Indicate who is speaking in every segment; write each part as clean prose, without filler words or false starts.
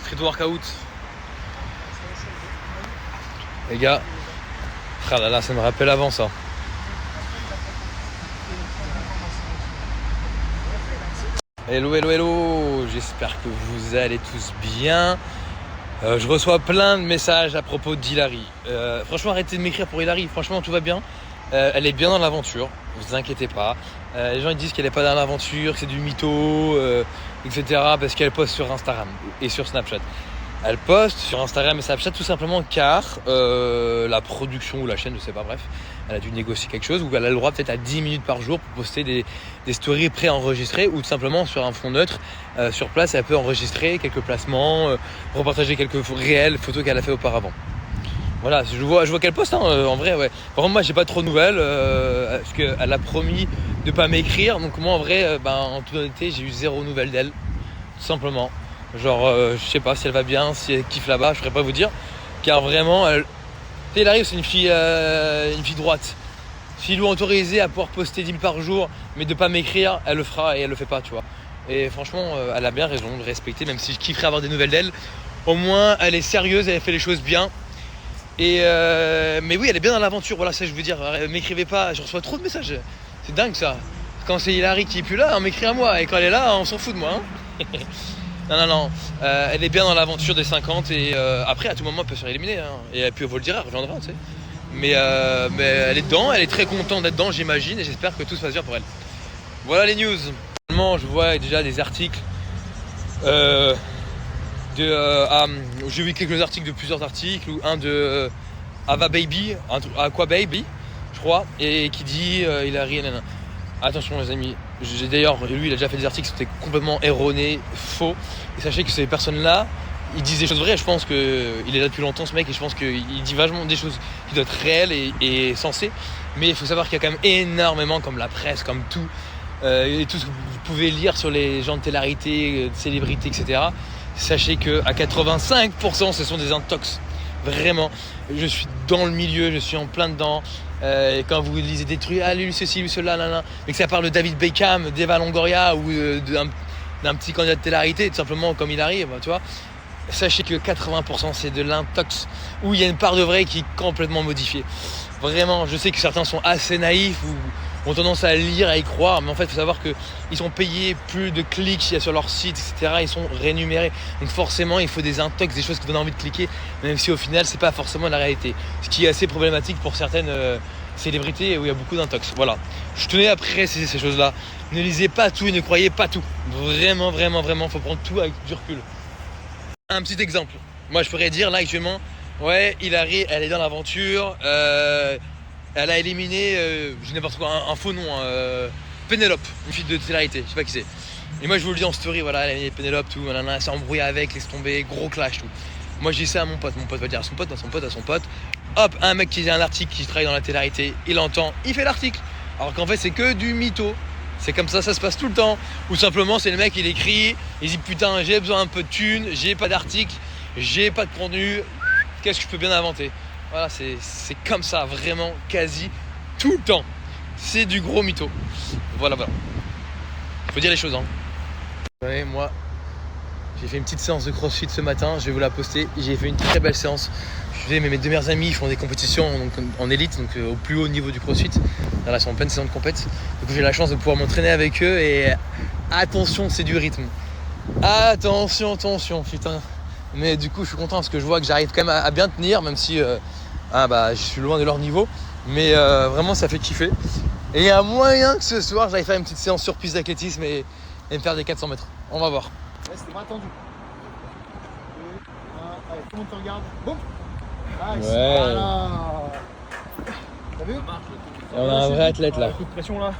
Speaker 1: street workout. Les gars, ah là là, ça me rappelle avant ça. Hello, hello, hello, j'espère que vous allez tous bien. Je reçois plein de messages à propos d'Hilary. Franchement, arrêtez de m'écrire pour Hilary, franchement tout va bien. Elle est bien dans l'aventure, vous inquiétez pas. Les gens ils disent qu'elle est pas dans l'aventure, que c'est du mytho, etc. parce qu'elle poste sur Instagram et sur Snapchat. Elle poste sur Instagram et Snapchat tout simplement car la production ou la chaîne, je sais pas, bref, elle a dû négocier quelque chose ou elle a le droit peut-être à 10 minutes par jour pour poster des stories préenregistrées ou tout simplement sur un fond neutre. Sur place, elle peut enregistrer quelques placements, repartager quelques réelles photos qu'elle a fait auparavant. Voilà, je vois qu'elle poste, hein, en vrai, ouais. Par contre, moi, j'ai pas trop de nouvelles parce qu'elle a promis de pas m'écrire. Donc moi, en vrai, en toute honnêteté, j'ai eu 0 nouvelles d'elle, tout simplement. Genre, je sais pas si elle va bien, si elle kiffe là-bas, je pourrais pas vous dire. Car vraiment, elle arrive, c'est une fille droite. Filou autorisée à pouvoir poster 10 000 par jour, mais de pas m'écrire, elle le fera et elle le fait pas, tu vois. Et franchement, elle a bien raison de respecter, même si je kifferais avoir des nouvelles d'elle. Au moins, elle est sérieuse, elle fait les choses bien. Et mais oui, elle est bien dans l'aventure, voilà ça je veux dire. M'écrivez pas, je reçois trop de messages. C'est dingue ça. Quand c'est Hilary qui est plus là, on m'écrit à moi. Et quand elle est là, on s'en fout de moi. Hein. Non. Elle est bien dans l'aventure des 50 et après à tout moment elle peut se faire éliminer. Hein. Et puis elle vous le dira, elle reviendra, tu sais. Mais elle est dedans, elle est très contente d'être dedans, j'imagine, et j'espère que tout se passe bien pour elle. Voilà les news. Je vois déjà des articles. J'ai vu quelques articles de plusieurs articles ou un de Ava Baby, Aqua Baby, je crois, et qui dit Hilary, nanana. Attention les amis, d'ailleurs lui il a déjà fait des articles qui étaient complètement erronés, faux, et sachez que ces personnes-là, ils disent des choses vraies. Je pense qu'il est là depuis longtemps ce mec, et je pense qu'il dit vachement des choses qui doivent être réelles et sensées, mais il faut savoir qu'il y a quand même énormément, comme la presse, comme tout, et tout ce que vous pouvez lire sur les gens de télé-réalité, de célébrités, etc. Sachez qu'à 85% ce sont des intox. Vraiment, je suis dans le milieu, je suis en plein dedans. Et quand vous lisez des trucs, ah lui ceci, lui cela, là, mais que ça parle de David Beckham, d'Eva Longoria ou d'un petit candidat de télé-réalité, tout simplement comme il arrive, tu vois. Sachez que 80% c'est de l'intox, où il y a une part de vrai qui est complètement modifiée. Vraiment, je sais que certains sont assez naïfs ou ont tendance à lire, à y croire, mais en fait il faut savoir qu'ils sont payés plus de clics qu'il y a sur leur site, etc. Ils sont rémunérés, donc forcément il faut des intox, des choses qui donnent envie de cliquer, même si au final c'est pas forcément la réalité, ce qui est assez problématique pour certaines célébrités où il y a beaucoup d'intox. Voilà, je tenais à préciser ces choses là. Ne lisez pas tout et ne croyez pas tout, vraiment faut prendre tout avec du recul. Un petit exemple, moi je pourrais dire là actuellement, ouais, Hilary elle est dans l'aventure, elle a éliminé, je n'importe quoi, un faux nom, Pénélope, une fille de télé-réalité, je sais pas qui c'est. Et moi je vous le dis en story, voilà, elle a éliminé Pénélope, tout, elle s'est embrouillée avec, laisse tomber, gros clash, tout. Moi je dis ça à mon pote va dire à son pote, à son pote. Hop, un mec qui lit un article, qui travaille dans la télé-réalité, il l'entend, il fait l'article. Alors qu'en fait c'est que du mytho. C'est comme ça se passe tout le temps. Ou simplement c'est le mec, il écrit, il dit putain j'ai besoin un peu de thunes, j'ai pas d'article, j'ai pas de contenu, qu'est-ce que je peux bien inventer? Voilà, c'est comme ça, vraiment, quasi tout le temps. C'est du gros mytho. Voilà. Faut dire les choses, hein. Vous savez, moi, j'ai fait une petite séance de crossfit ce matin, je vais vous la poster. J'ai fait une très belle séance. Mes 2 meilleurs amis font des compétitions donc, en élite, donc au plus haut niveau du crossfit. Là, ils sont en pleine saison de compète. Donc j'ai la chance de pouvoir m'entraîner avec eux et attention, c'est du rythme. Attention, putain. Mais du coup, je suis content parce que je vois que j'arrive quand même à bien tenir, même si je suis loin de leur niveau. Mais vraiment, ça fait kiffer. Et il y a moyen que ce soir, j'aille faire une petite séance sur piste d'athlétisme et me faire des 400 mètres. On va voir.
Speaker 2: Ouais, c'était pas attendu. Allez, tout le monde te regarde. Boum. Nice.
Speaker 1: Ouais.
Speaker 2: Voilà. T'as vu?
Speaker 1: On a un vrai athlète là.
Speaker 2: Coup de pression là.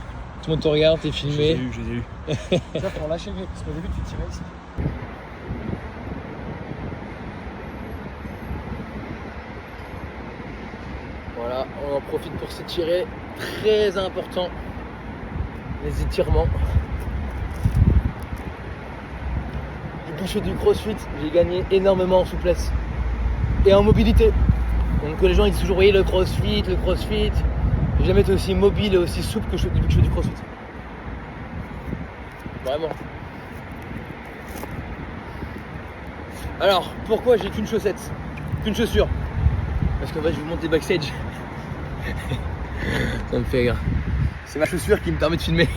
Speaker 1: Tout le monde te regarde, t'es filmé.
Speaker 2: Je les ai eu. Ça, faut lâcher le grip, parce qu'au début, tu tirais ici.
Speaker 1: Voilà, on en profite pour s'étirer. Très important, les étirements. J'ai bouché du crossfit, j'ai gagné énormément en souplesse et en mobilité. Donc les gens ils disent toujours, oui, le crossfit. J'ai jamais été aussi mobile et aussi souple que depuis que je fais du crossfit. Vraiment. Alors, pourquoi j'ai qu'une chaussette? Qu'une chaussure? Parce qu'en fait, je vais vous monter backstage. Ça me fait rire. C'est ma chaussure qui me permet de filmer.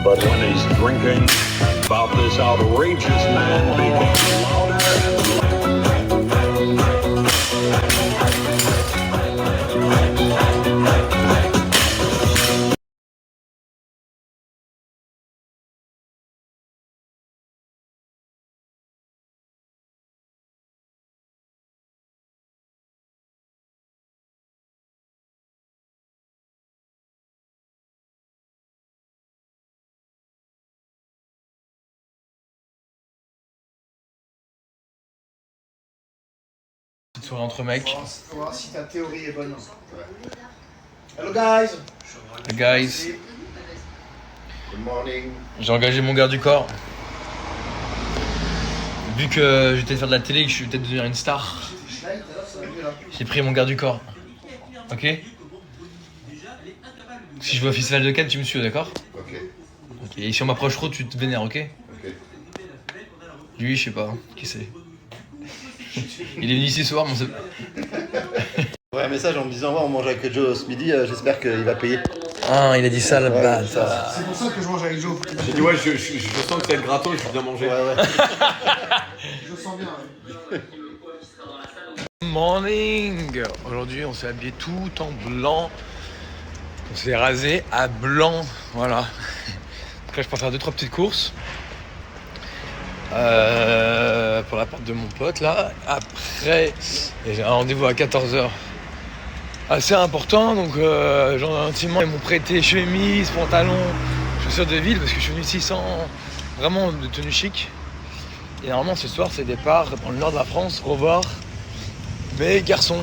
Speaker 3: But when he's drinking, about this outrageous man became louder and
Speaker 1: Petite soirée entre mecs.
Speaker 2: On va voir si ta théorie est bonne. Hello guys.
Speaker 1: Les guys,
Speaker 2: Good morning.
Speaker 1: j'ai engagé mon garde du corps. Vu que j'étais faire de la télé et que je suis peut-être devenir une star, j'ai pris mon garde du corps. Ok? Si je vais au festival de Cannes, tu me suis, d'accord?
Speaker 4: Ok,
Speaker 1: Ok. Et si on m'approche trop, tu te vénères, ok?
Speaker 4: ok.
Speaker 1: Lui, je sais pas, qui c'est? Il est venu ici ce soir, mais on sait
Speaker 4: Ouais, un message en me disant, ouais, on mange avec Joe ce midi, j'espère qu'il va payer.
Speaker 1: Ah, il a dit ça, le bâtard.
Speaker 2: C'est pour ça que je mange avec Joe.
Speaker 5: J'ai dit ouais, je sens que c'est le gratos, je vais bien manger.
Speaker 4: Ouais, ouais.
Speaker 2: Je sens bien. Ouais.
Speaker 1: Morning. Aujourd'hui, on s'est habillé tout en blanc. On s'est rasé à blanc, voilà. Donc là, je peux faire 2-3 petites courses. Pour la porte de mon pote, là. Après, j'ai un rendez-vous à 14h. Assez important, donc gentiment, ils m'ont prêté chemise, pantalon, chaussures de ville, parce que je suis venu ici sans vraiment de tenue chic. Et normalement, ce soir, c'est départ dans le nord de la France, revoir mes garçons.